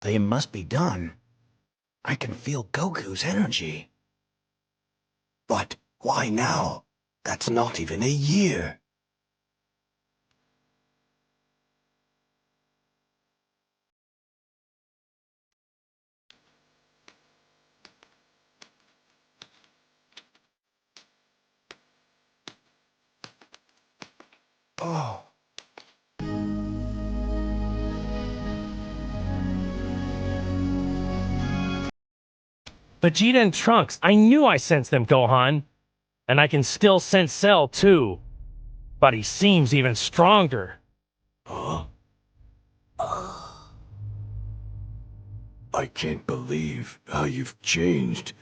They must be done. I can feel Goku's energy. But why now? That's not even a year. Oh. Vegeta and Trunks, I knew I sensed them, Gohan. And I can still sense Cell, too. But he seems even stronger. Huh? I can't believe how you've changed.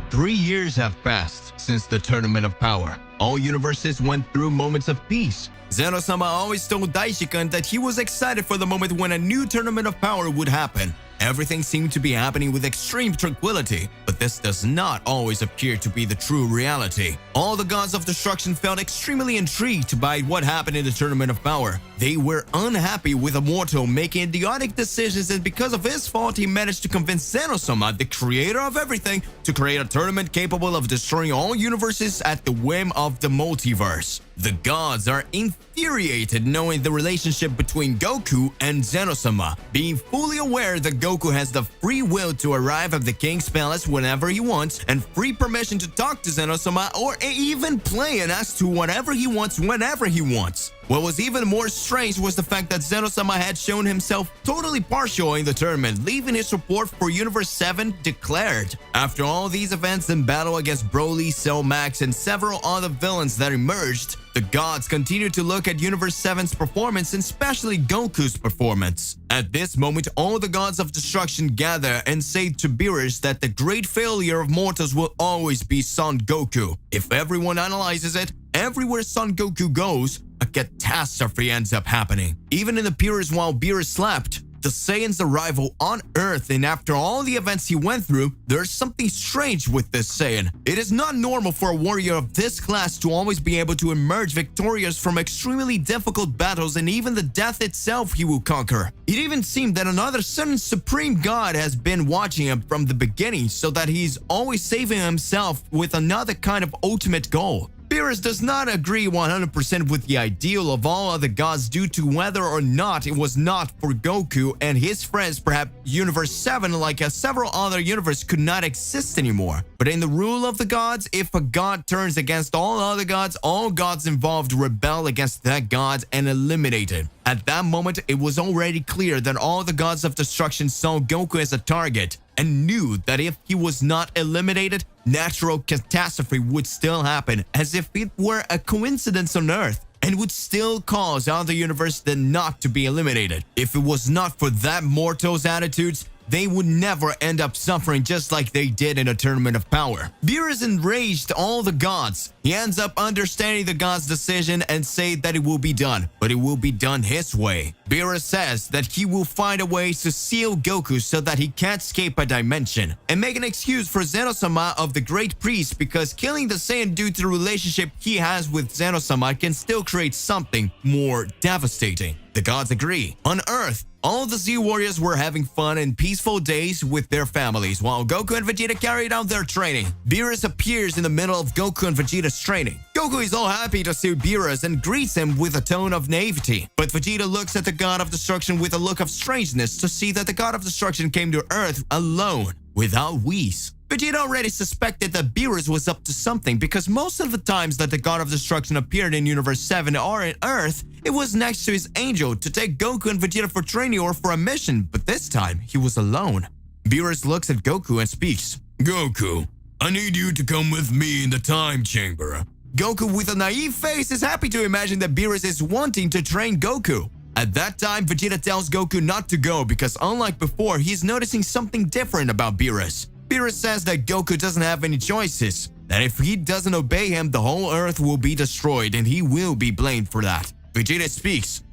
3 years have passed since the Tournament of Power. All universes went through moments of peace. Zeno-sama always told Daishikan that he was excited for the moment when a new Tournament of Power would happen. Everything seemed to be happening with extreme tranquility, but this does not always appear to be the true reality. All the gods of destruction felt extremely intrigued by what happened in the Tournament of Power. They were unhappy with Immortal making idiotic decisions, and because of his fault, he managed to convince Zeno-sama, the creator of everything, to create a tournament capable of destroying all universes at the whim of the multiverse. The gods are infuriated knowing the relationship between Goku and Zeno-sama, being fully aware that Goku has the free will to arrive at the King's Palace whenever he wants and free permission to talk to Zeno-sama or even plan as to whatever he wants whenever he wants. What was even more strange was the fact that Zeno-sama had shown himself totally partial in the tournament, leaving his support for Universe 7 declared. After all these events and battle against Broly, Cell Max, and several other villains that emerged, the gods continued to look at Universe 7's performance and especially Goku's performance. At this moment, all the gods of destruction gather and say to Beerus that the great failure of mortals will always be Son Goku. If everyone analyzes it, everywhere Son Goku goes, a catastrophe ends up happening. Even in the periods while Beerus slept, the Saiyan's arrival on Earth, and after all the events he went through, there's something strange with this Saiyan. It is not normal for a warrior of this class to always be able to emerge victorious from extremely difficult battles, and even the death itself he will conquer. It even seemed that another certain supreme god has been watching him from the beginning, so that he's always saving himself with another kind of ultimate goal. Beerus does not agree 100% with the ideal of all other gods due to whether or not it was not for Goku and his friends. Perhaps Universe 7, like several other universes, could not exist anymore. But in the rule of the gods, if a god turns against all other gods, all gods involved rebel against that god and eliminated. At that moment, it was already clear that all the gods of destruction saw Goku as a target and knew that if he was not eliminated, natural catastrophe would still happen, as if it were a coincidence on Earth, and would still cause other universes then not to be eliminated. If it was not for that mortals' attitudes, they would never end up suffering just like they did in a Tournament of Power. Beerus enraged all the gods. He ends up understanding the gods' decision and say that it will be done, but it will be done his way. Beerus says that he will find a way to seal Goku so that he can't escape a dimension, and make an excuse for Zeno-sama of the Great Priest, because killing the Saiyan due to the relationship he has with Zeno-sama can still create something more devastating. The gods agree. On Earth, all the Z Warriors were having fun and peaceful days with their families, while Goku and Vegeta carried out their training. Beerus appears in the middle of Goku and Vegeta's training. Goku is all happy to see Beerus and greets him with a tone of naivety. But Vegeta looks at the God of Destruction with a look of strangeness to see that the God of Destruction came to Earth alone, without Whis. Vegeta already suspected that Beerus was up to something, because most of the times that the God of Destruction appeared in Universe 7 or in Earth, it was next to his angel to take Goku and Vegeta for training or for a mission, but this time he was alone. Beerus looks at Goku and speaks. Goku, I need you to come with me in the time chamber. Goku, with a naive face, is happy to imagine that Beerus is wanting to train Goku. At that time, Vegeta tells Goku not to go because unlike before, he's noticing something different about Beerus. Beerus says that Goku doesn't have any choices, that if he doesn't obey him, the whole Earth will be destroyed and he will be blamed for that. Vegeta speaks.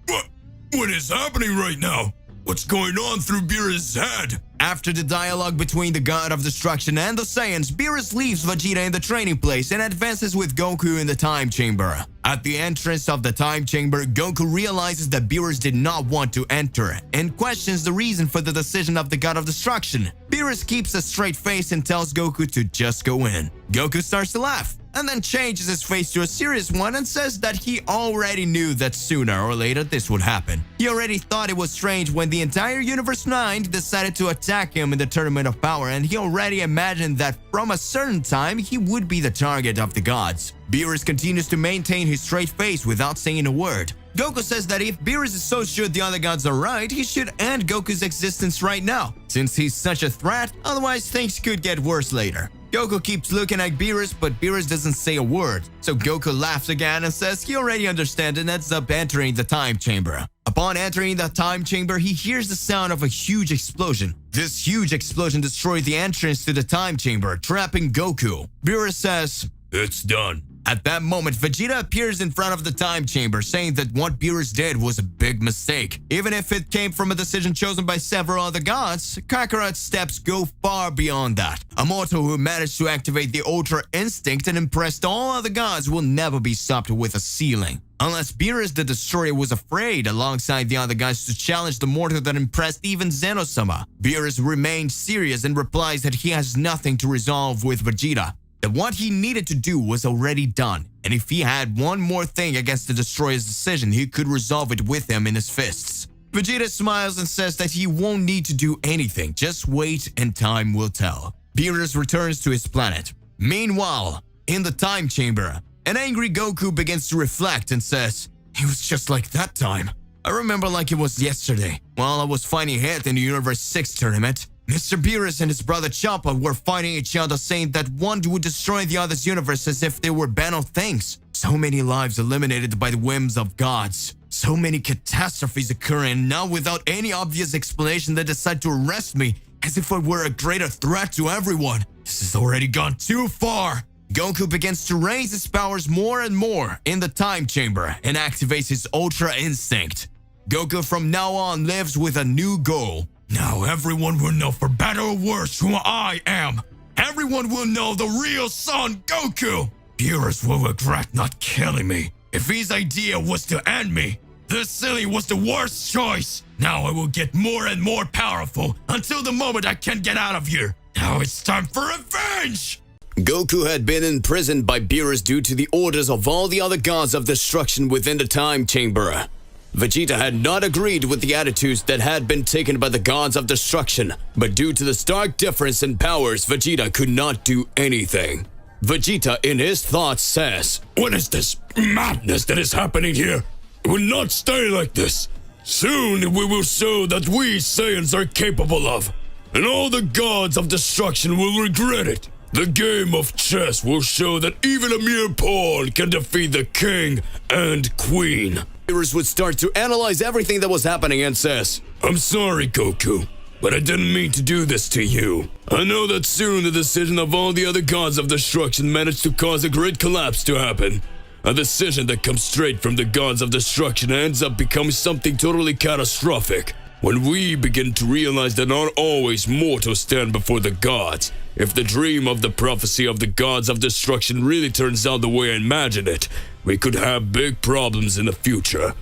What is happening right now? What's going on through Beerus' head? After the dialogue between the God of Destruction and the Saiyans, Beerus leaves Vegeta in the training place and advances with Goku in the time chamber. At the entrance of the time chamber, Goku realizes that Beerus did not want to enter and questions the reason for the decision of the God of Destruction. Beerus keeps a straight face and tells Goku to just go in. Goku starts to laugh and then changes his face to a serious one and says that he already knew that sooner or later this would happen. He already thought it was strange when the entire Universe 9 decided to attack him in the Tournament of Power, and he already imagined that from a certain time he would be the target of the gods. Beerus continues to maintain his straight face without saying a word. Goku says that if Beerus is so sure the other gods are right, he should end Goku's existence right now, since he's such a threat, otherwise things could get worse later. Goku keeps looking at Beerus, but Beerus doesn't say a word, so Goku laughs again and says he already understands and ends up entering the time chamber. Upon entering the time chamber, he hears the sound of a huge explosion. This huge explosion destroys the entrance to the time chamber, trapping Goku. Beerus says, "It's done." At that moment, Vegeta appears in front of the time chamber, saying that what Beerus did was a big mistake. Even if it came from a decision chosen by several other gods, Kakarot's steps go far beyond that. A mortal who managed to activate the Ultra Instinct and impressed all other gods will never be stopped with a ceiling. Unless Beerus the Destroyer was afraid, alongside the other gods, to challenge the mortal that impressed even Zeno-sama. Beerus remains serious and replies that he has nothing to resolve with Vegeta, that what he needed to do was already done, and if he had one more thing against the Destroyer's decision, he could resolve it with him in his fists. Vegeta smiles and says that he won't need to do anything, just wait and time will tell. Beerus returns to his planet. Meanwhile, in the time chamber, an angry Goku begins to reflect and says, "It was just like that time. I remember like it was yesterday, while I was fighting Head in the Universe 6 tournament. Mr. Beerus and his brother Champa were fighting each other, saying that one would destroy the other's universe as if they were banal things. So many lives eliminated by the whims of gods. So many catastrophes occurring, and now without any obvious explanation they decide to arrest me as if I were a greater threat to everyone. This has already gone too far." Goku begins to raise his powers more and more in the time chamber and activates his Ultra Instinct. Goku from now on lives with a new goal. "Now everyone will know, for better or worse, who I am. Everyone will know the real son, Goku. Beerus will regret not killing me. If his idea was to end me, this silly was the worst choice. Now I will get more and more powerful until the moment I can get out of here. Now it's time for revenge!" Goku had been imprisoned by Beerus due to the orders of all the other gods of destruction within the time chamber. Vegeta had not agreed with the attitudes that had been taken by the gods of destruction, but due to the stark difference in powers, Vegeta could not do anything. Vegeta, in his thoughts, says, "What is this madness that is happening here? It will not stay like this. Soon we will show that we Saiyans are capable of, and all the gods of destruction will regret it. The game of chess will show that even a mere pawn can defeat the king and queen." Beerus would start to analyze everything that was happening and says, "I'm sorry, Goku, but I didn't mean to do this to you. I know that soon the decision of all the other gods of destruction managed to cause a great collapse to happen. A decision that comes straight from the gods of destruction ends up becoming something totally catastrophic. When we begin to realize that not always mortals stand before the gods, if the dream of the prophecy of the gods of destruction really turns out the way I imagine it, we could have big problems in the future.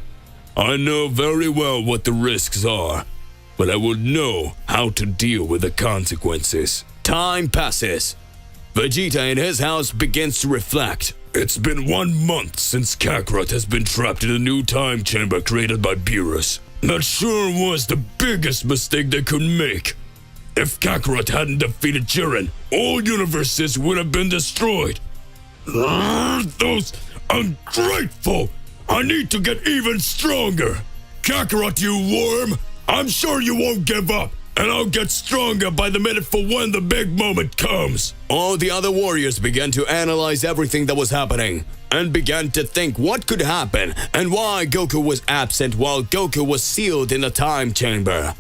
I know very well what the risks are, but I will know how to deal with the consequences." Time passes. Vegeta in his house begins to reflect. It's been 1 month since Kakarot has been trapped in a new time chamber created by Beerus. That sure was the biggest mistake they could make. If Kakarot hadn't defeated Jiren, all universes would have been destroyed. Those ungrateful! I need to get even stronger. Kakarot, you worm! I'm sure you won't give up, and I'll get stronger by the minute for when the big moment comes. All the other warriors began to analyze everything that was happening, and began to think what could happen and why Goku was absent while Goku was sealed in the time chamber.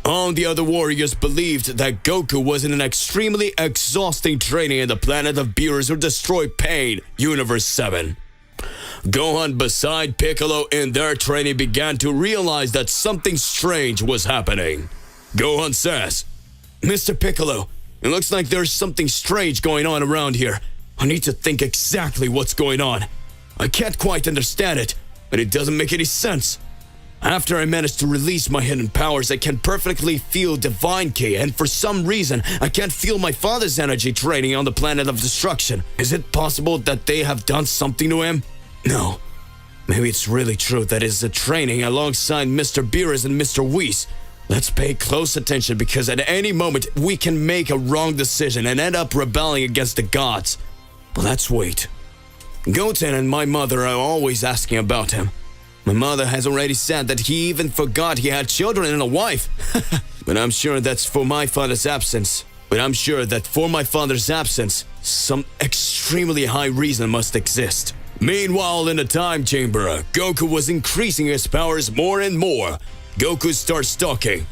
All the other warriors believed that Goku was in an extremely exhausting training in the planet of Beerus or Destroy Pain, Universe 7. Gohan beside Piccolo in their training began to realize that something strange was happening. Gohan says, Mr. Piccolo, it looks like there's something strange going on around here. I need to think exactly what's going on. I can't quite understand it, but it doesn't make any sense. After I managed to release my hidden powers, I can perfectly feel Divine Ki, and for some reason, I can't feel my father's energy training on the planet of destruction. Is it possible that they have done something to him? No. Maybe it's really true that it's a training alongside Mr. Beerus and Mr. Whis. Let's pay close attention because at any moment we can make a wrong decision and end up rebelling against the gods. But let's wait. Goten and my mother are always asking about him. My mother has already said that he even forgot he had children and a wife. But I'm sure that for my father's absence, some extremely high reason must exist. Meanwhile, in the time chamber, Goku was increasing his powers more and more. Goku starts talking.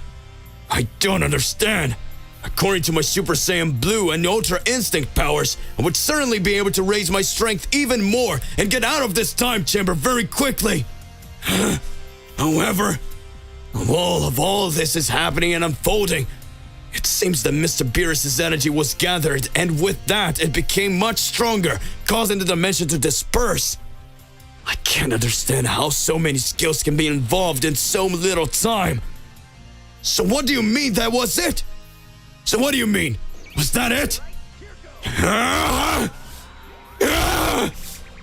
I don't understand. According to my Super Saiyan Blue and Ultra Instinct powers, I would certainly be able to raise my strength even more and get out of this time chamber very quickly. However, of all this is happening and unfolding, it seems that Mr. Beerus' energy was gathered, and with that, it became much stronger, causing the dimension to disperse. I can't understand how so many skills can be involved in so little time. So what do you mean that was it? So what do you mean? Was that it?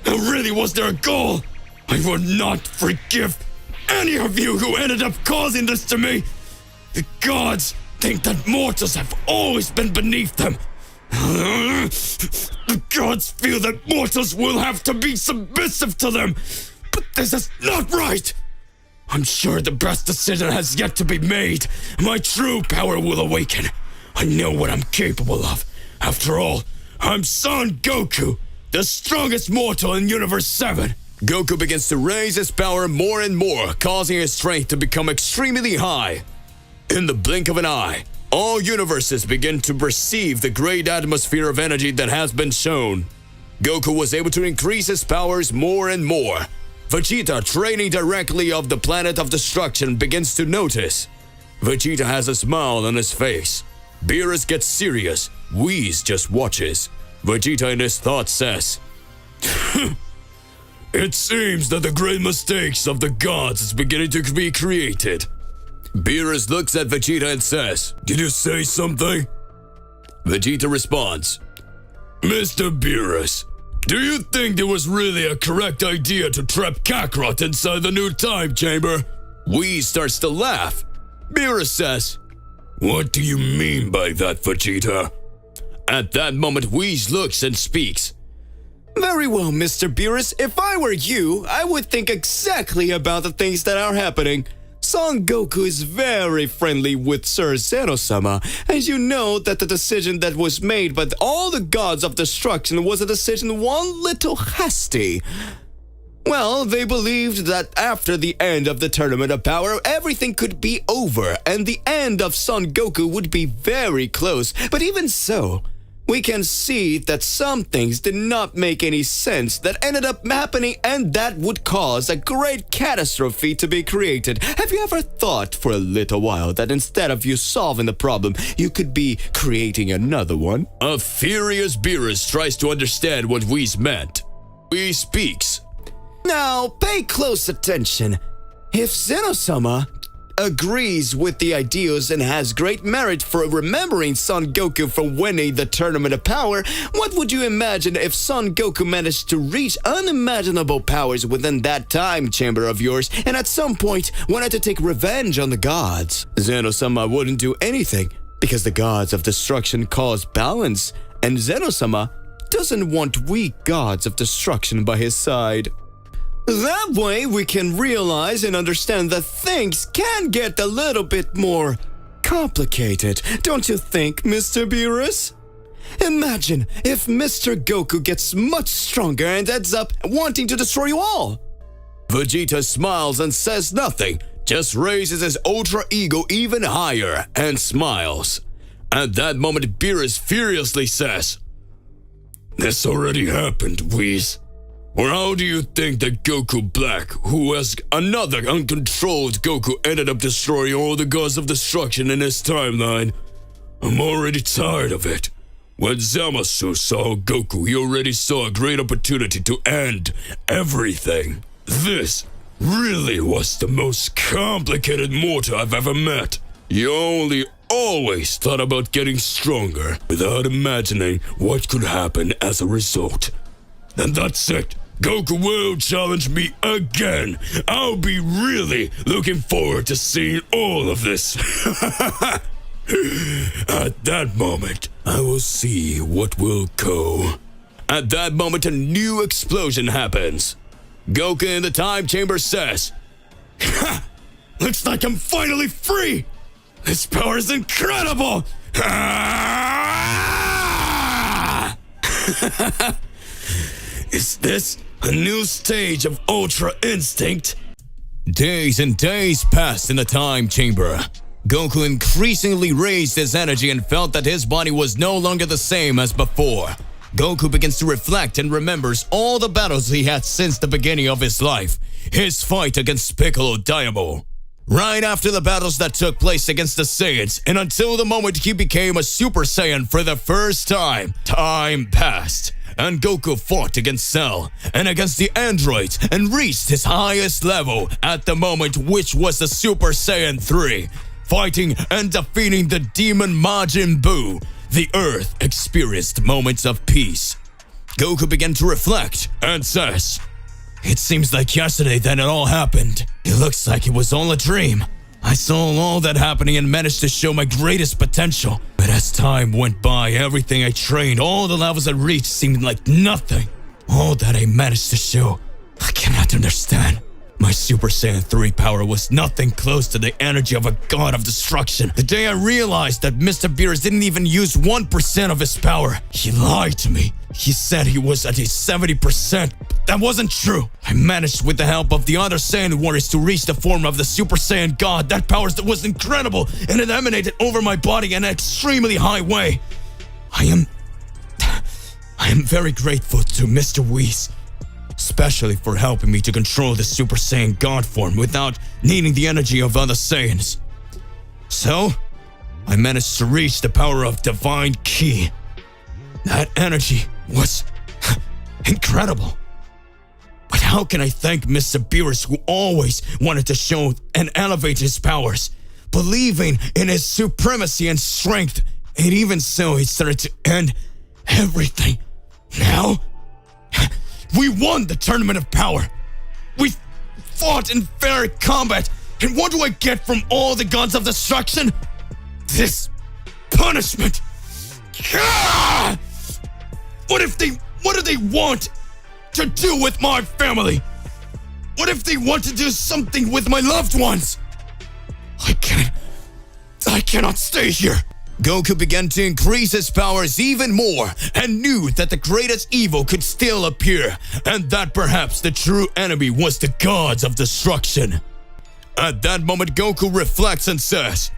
Really, was there a goal? I would not forgive any of you who ended up causing this to me. The gods think that mortals have always been beneath them. The gods feel that mortals will have to be submissive to them. But this is not right. I'm sure the best decision has yet to be made. My true power will awaken. I know what I'm capable of. After all, I'm Son Goku, the strongest mortal in Universe 7. Goku begins to raise his power more and more, causing his strength to become extremely high. In the blink of an eye, all universes begin to perceive the great atmosphere of energy that has been shown. Goku was able to increase his powers more and more. Vegeta, training directly of the planet of destruction, begins to notice. Vegeta has a smile on his face. Beerus gets serious. Whis just watches. Vegeta in his thoughts says, It seems that the great mistakes of the gods is beginning to be created. Beerus looks at Vegeta and says, Did you say something? Vegeta responds, Mr. Beerus, do you think there was really a correct idea to trap Kakarot inside the new time chamber? Whis starts to laugh. Beerus says, What do you mean by that, Vegeta? At that moment, Whis looks and speaks. Very well, Mr. Beerus. If I were you, I would think exactly about the things that are happening. Son Goku is very friendly with Sir Zeno-sama, and you know that the decision that was made by all the gods of destruction was a decision one little hasty. Well, they believed that after the end of the Tournament of Power, everything could be over, and the end of Son Goku would be very close. But even so, we can see that some things did not make any sense that ended up happening, and that would cause a great catastrophe to be created. Have you ever thought for a little while that instead of you solving the problem, you could be creating another one? A furious Beerus tries to understand what Whis meant. Whis speaks. Now, pay close attention. If Zeno-sama agrees with the ideals and has great merit for remembering Son Goku for winning the Tournament of Power, what would you imagine if Son Goku managed to reach unimaginable powers within that time chamber of yours and at some point wanted to take revenge on the gods? Zeno-sama wouldn't do anything because the gods of destruction cause balance, and Zeno-sama doesn't want weak gods of destruction by his side. That way, we can realize and understand that things can get a little bit more complicated, don't you think, Mr. Beerus? Imagine if Mr. Goku gets much stronger and ends up wanting to destroy you all. Vegeta smiles and says nothing, just raises his ultra ego even higher and smiles. At that moment, Beerus furiously says, This already happened, Whis. Or how do you think that Goku Black, who as another uncontrolled Goku ended up destroying all the gods of destruction in his timeline? I'm already tired of it. When Zamasu saw Goku, he already saw a great opportunity to end everything. This really was the most complicated mortal I've ever met. He only always thought about getting stronger without imagining what could happen as a result. And that's it. Goku will challenge me again. I'll be really looking forward to seeing all of this. At that moment, I will see what will go. At that moment, a new explosion happens. Goku in the time chamber says, "Ha! Looks like I'm finally free! This power is incredible!" Is this a new stage of Ultra Instinct? Days and days passed in the time chamber. Goku increasingly raised his energy and felt that his body was no longer the same as before. Goku begins to reflect and remembers all the battles he had since the beginning of his life. His fight against Piccolo Diamond. Right after the battles that took place against the Saiyans, and until the moment he became a Super Saiyan for the first time, time passed, and Goku fought against Cell and against the androids and reached his highest level at the moment, which was the Super Saiyan 3, fighting and defeating the demon Majin Buu. The Earth experienced moments of peace. Goku began to reflect and says, "It seems like yesterday that it all happened. It looks like it was all a dream. I saw all that happening and managed to show my greatest potential. But as time went by, everything I trained, all the levels I reached seemed like nothing. All that I managed to show, I cannot understand. My Super Saiyan 3 power was nothing close to the energy of a god of destruction. The day I realized that Mr. Beerus didn't even use 1% of his power, he lied to me. He said he was at his 70%. That wasn't true. I managed with the help of the other Saiyan warriors to reach the form of the Super Saiyan God. That power was incredible, and it emanated over my body in an extremely high way. I am very grateful to Mr. Whis, especially for helping me to control the Super Saiyan God form without needing the energy of other Saiyans. So, I managed to reach the power of Divine Ki. That energy was incredible. But how can I thank Mr. Beerus, who always wanted to show and elevate his powers, believing in his supremacy and strength, and even so he started to end everything. Now, we won the Tournament of Power. We fought in fair combat, and what do I get from all the gods of destruction? This punishment. Ah! What do they want to do with my family? What if they want to do something with my loved ones? I cannot stay here. Goku began to increase his powers even more and knew that the greatest evil could still appear, and that perhaps the true enemy was the gods of destruction. At that moment, Goku reflects and says,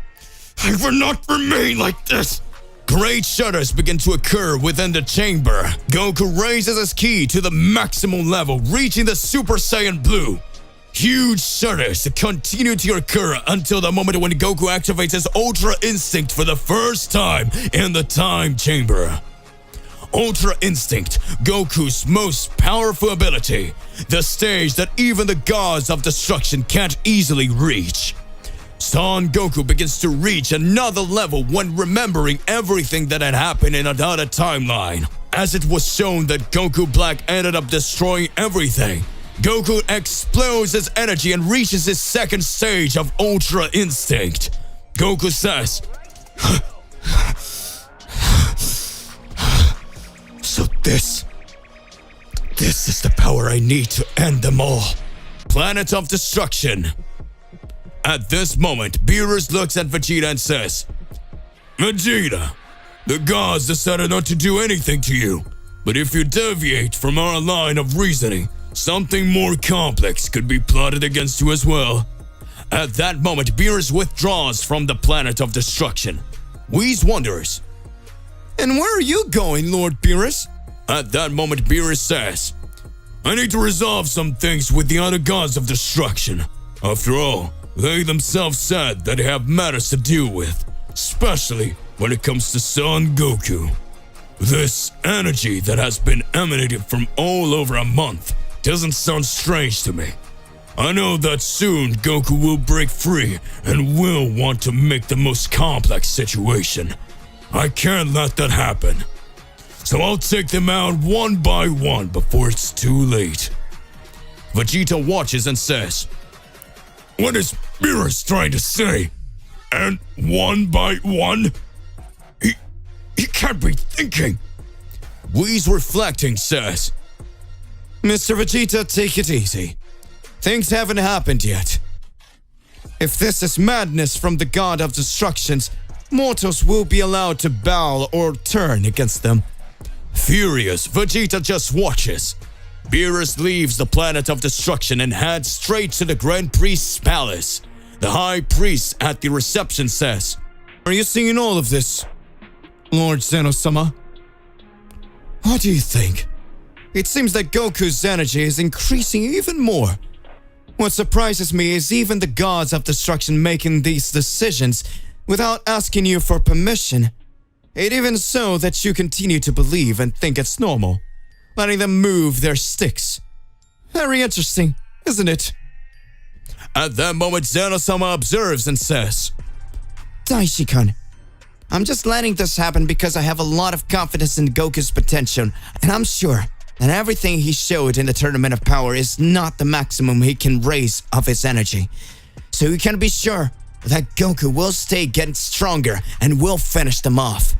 "I will not remain like this." Great shudders begin to occur within the chamber. Goku raises his ki to the maximum level, reaching the Super Saiyan Blue. Huge shudders continue to occur until the moment when Goku activates his Ultra Instinct for the first time in the time chamber. Ultra Instinct, Goku's most powerful ability, the stage that even the gods of destruction can't easily reach. Son Goku begins to reach another level when remembering everything that had happened in another timeline. As it was shown that Goku Black ended up destroying everything, Goku explodes his energy and reaches his second stage of Ultra Instinct. Goku says, "So this is the power I need to end them all." Planet of Destruction. At this moment, Beerus looks at Vegeta and says, "Vegeta, the gods decided not to do anything to you, but if you deviate from our line of reasoning, something more complex could be plotted against you as well." At that moment, Beerus withdraws from the Planet of Destruction. Whis wonders, "And where are you going, Lord Beerus?" At that moment, Beerus says, "I need to resolve some things with the other gods of destruction. After all, they themselves said that they have matters to deal with, especially when it comes to Son Goku. This energy that has been emanated from all over a month doesn't sound strange to me. I know that soon Goku will break free and will want to make the most complex situation. I can't let that happen. So I'll take them out one by one before it's too late. Vegeta watches and says, "What is Beerus trying to say? And one by one? He can't be thinking." Whis, reflecting, says, Mr. Vegeta, take it easy. Things haven't happened yet. If this is madness from the god of destructions, mortals will be allowed to bow or turn against them. Furious, Vegeta just watches. Beerus leaves the planet of destruction and heads straight to the Grand Priest's palace. The High Priest at the reception says, "Are you seeing all of this, Lord Zeno-sama? What do you think? It seems that Goku's energy is increasing even more. What surprises me is even the gods of destruction making these decisions without asking you for permission. It even so that you continue to believe and think it's normal, letting them move their sticks. Very interesting, isn't it?" At that moment, Zeno-sama observes and says, Daishi-kun, I'm just letting this happen because I have a lot of confidence in Goku's potential, and I'm sure that everything he showed in the Tournament of Power is not the maximum he can raise of his energy. So you can be sure that Goku will stay getting stronger and will finish them off.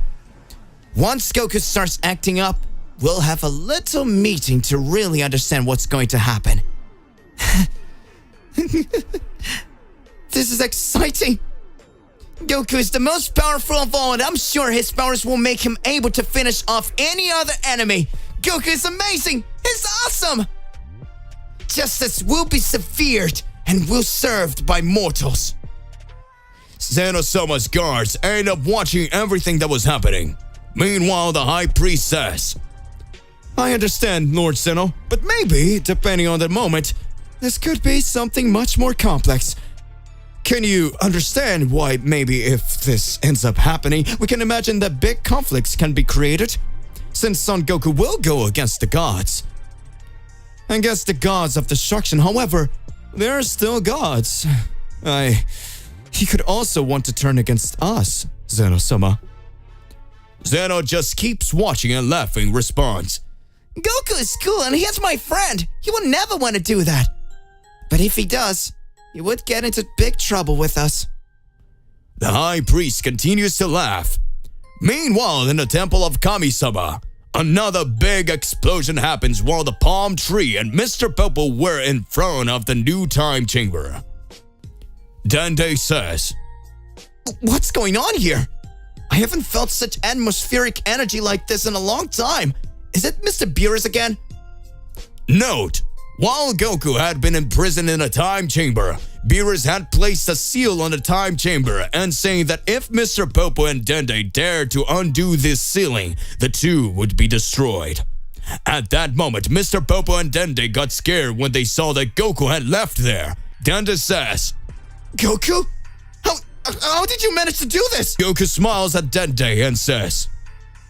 Once Goku starts acting up, we'll have a little meeting to really understand what's going to happen. This is exciting! Goku is the most powerful of all, and I'm sure his powers will make him able to finish off any other enemy. Goku is amazing! He's awesome! Justice will be severed and will served by mortals. Zeno-sama's guards end up watching everything that was happening. Meanwhile, the High Priest says, "I understand, Lord Zeno, but maybe, depending on the moment, this could be something much more complex. Can you understand why maybe if this ends up happening, we can imagine that big conflicts can be created? Since Son Goku will go against the gods. Against the gods of destruction, however, they are still gods. He could also want to turn against us, Zeno-sama." Zeno just keeps watching and laughing, responds, Goku is cool and he's my friend. He would never want to do that. But if he does, he would get into big trouble with us. The High Priest continues to laugh. Meanwhile, in the Temple of Kami-sama, another big explosion happens while the palm tree and Mr. Popo were in front of the new time chamber. Dende says, What's going on here? I haven't felt such atmospheric energy like this in a long time. Is it Mr. Beerus again? Note, while Goku had been imprisoned in a time chamber, Beerus had placed a seal on the time chamber and saying that if Mr. Popo and Dende dared to undo this sealing, the two would be destroyed. At that moment, Mr. Popo and Dende got scared when they saw that Goku had left there. Dende says, Goku? How did you manage to do this? Goku smiles at Dende and says,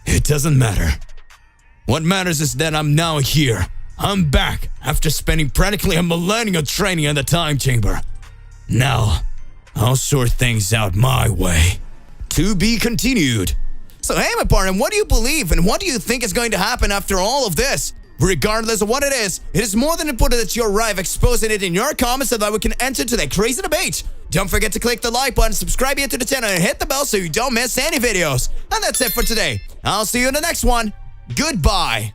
"It doesn't matter. What matters is that I'm now here. I'm back after spending practically a millennium training in the time chamber. Now, I'll sort things out my way." To be continued. So hey, my partner, what do you believe and what do you think is going to happen after all of this? Regardless of what it is more than important that you arrive exposing it in your comments so that we can enter to that crazy debate. Don't forget to click the like button, subscribe here to the channel, and hit the bell so you don't miss any videos. And that's it for today. I'll see you in the next one. Goodbye.